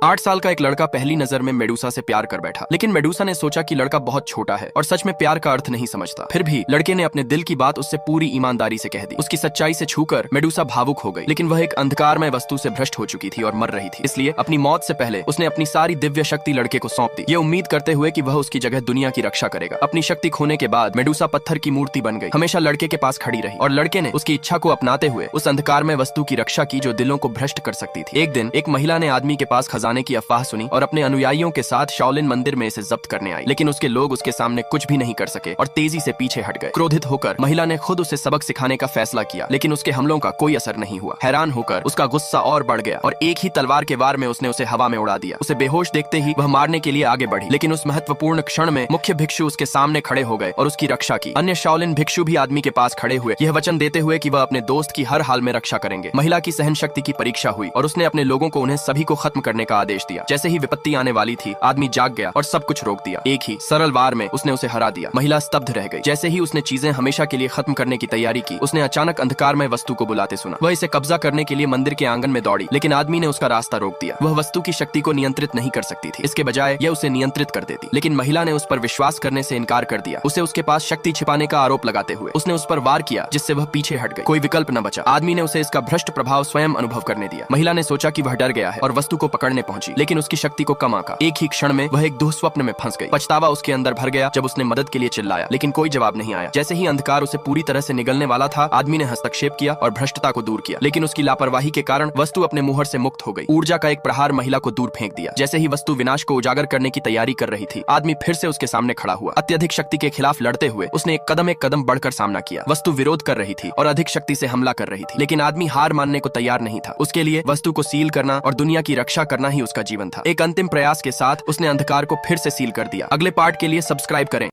8 साल का एक लड़का पहली नजर में मेडूसा से प्यार कर बैठा, लेकिन मेडूसा ने सोचा कि लड़का बहुत छोटा है और सच में प्यार का अर्थ नहीं समझता। फिर भी लड़के ने अपने दिल की बात उससे पूरी ईमानदारी से कह दी। उसकी सच्चाई से छूकर मेडूसा भावुक हो गई, लेकिन वह एक अंधकारमय वस्तु से भ्रष्ट हो चुकी थी और मर रही थी। इसलिए अपनी मौत से पहले उसने अपनी सारी दिव्य शक्ति लड़के को सौंप दी, ये उम्मीद करते हुए कि वह उसकी जगह दुनिया की रक्षा करेगा। अपनी शक्ति खोने के बाद मेडूसा पत्थर की मूर्ति बन गई, हमेशा लड़के के पास खड़ी रही और लड़के ने उसकी इच्छा को अपनाते हुए उस अंधकारमय वस्तु की रक्षा की जो दिलों को भ्रष्ट कर सकती थी। एक दिन एक महिला ने आदमी के पास खजाने की अफवाह सुनी और अपने अनुयायियों के साथ शाओलिन मंदिर में इसे जब्त करने आई, लेकिन उसके लोग उसके सामने कुछ भी नहीं कर सके और तेजी से पीछे हट गए। क्रोधित होकर महिला ने खुद उसे सबक सिखाने का फैसला किया, लेकिन उसके हमलों का कोई असर नहीं हुआ। हैरान होकर उसका गुस्सा और बढ़ गया और एक ही तलवार के वार में उसने उसे हवा में उड़ा दिया। उसे बेहोश देखते ही वह मारने के लिए आगे बढ़ी, लेकिन उस महत्वपूर्ण क्षण में मुख्य भिक्षु उसके सामने खड़े हो गए और उसकी रक्षा की। अन्य शाओलिन भिक्षु भी आदमी के पास खड़े हुए, यह वचन देते हुए कि वह अपने दोस्त की हर हाल में रक्षा करेंगे। महिला की सहन शक्ति की परीक्षा हुई और उसने अपने लोगों को उन्हें सभी को खत्म करने का आदेश दिया। जैसे ही विपत्ति आने वाली थी, आदमी जाग गया और सब कुछ रोक दिया। एक ही सरल वार में उसने उसे हरा दिया। महिला स्तब्ध रह गई। जैसे ही उसने चीजें हमेशा के लिए खत्म करने की तैयारी की, उसने अचानक अंधकारमय वस्तु को बुलाते सुना। वह इसे कब्जा करने के लिए मंदिर के आंगन में दौड़ी, लेकिन आदमी ने उसका रास्ता रोक दिया। वह वस्तु की शक्ति को नियंत्रित नहीं कर सकती थी, इसके बजाय यह उसे नियंत्रित कर देती। लेकिन महिला ने उस पर विश्वास करने से इनकार कर दिया, उसे उसके पास शक्ति छिपाने का आरोप लगाते हुए उसने उस पर वार किया, जिससे वह पीछे हट गई। कोई विकल्प न बचा। आदमी ने उसे इसका भ्रष्ट प्रभाव स्वयं अनुभव करने दिया। महिला ने सोचा कि वह डर गया है और वस्तु को पकड़ने पहुंची, लेकिन उसकी शक्ति को कम आंका। एक ही क्षण में वह एक दुःस्वप्न में फंस गई। पछतावा उसके अंदर भर गया जब उसने मदद के लिए चिल्लाया, लेकिन कोई जवाब नहीं आया। जैसे ही अंधकार उसे पूरी तरह से निगलने वाला था, आदमी ने हस्तक्षेप किया और भ्रष्टता को दूर किया, लेकिन उसकी लापरवाही के कारण वस्तु अपने मुहर से मुक्त हो गई। ऊर्जा का एक प्रहार महिला को दूर फेंक दिया। जैसे ही वस्तु विनाश को उजागर करने की तैयारी कर रही थी, आदमी फिर से उसके सामने खड़ा हुआ। अत्यधिक शक्ति के खिलाफ लड़ते हुए उसने एक कदम बढ़कर सामना किया। वस्तु विरोध कर रही थी और अधिक शक्ति से हमला कर रही थी, लेकिन आदमी हार मानने को तैयार नहीं था। उसके लिए वस्तु को सील करना और दुनिया की रक्षा करना ही उसका जीवन था। एक अंतिम प्रयास के साथ उसने अंधकार को फिर से सील कर दिया। अगले पार्ट के लिए सब्सक्राइब करें।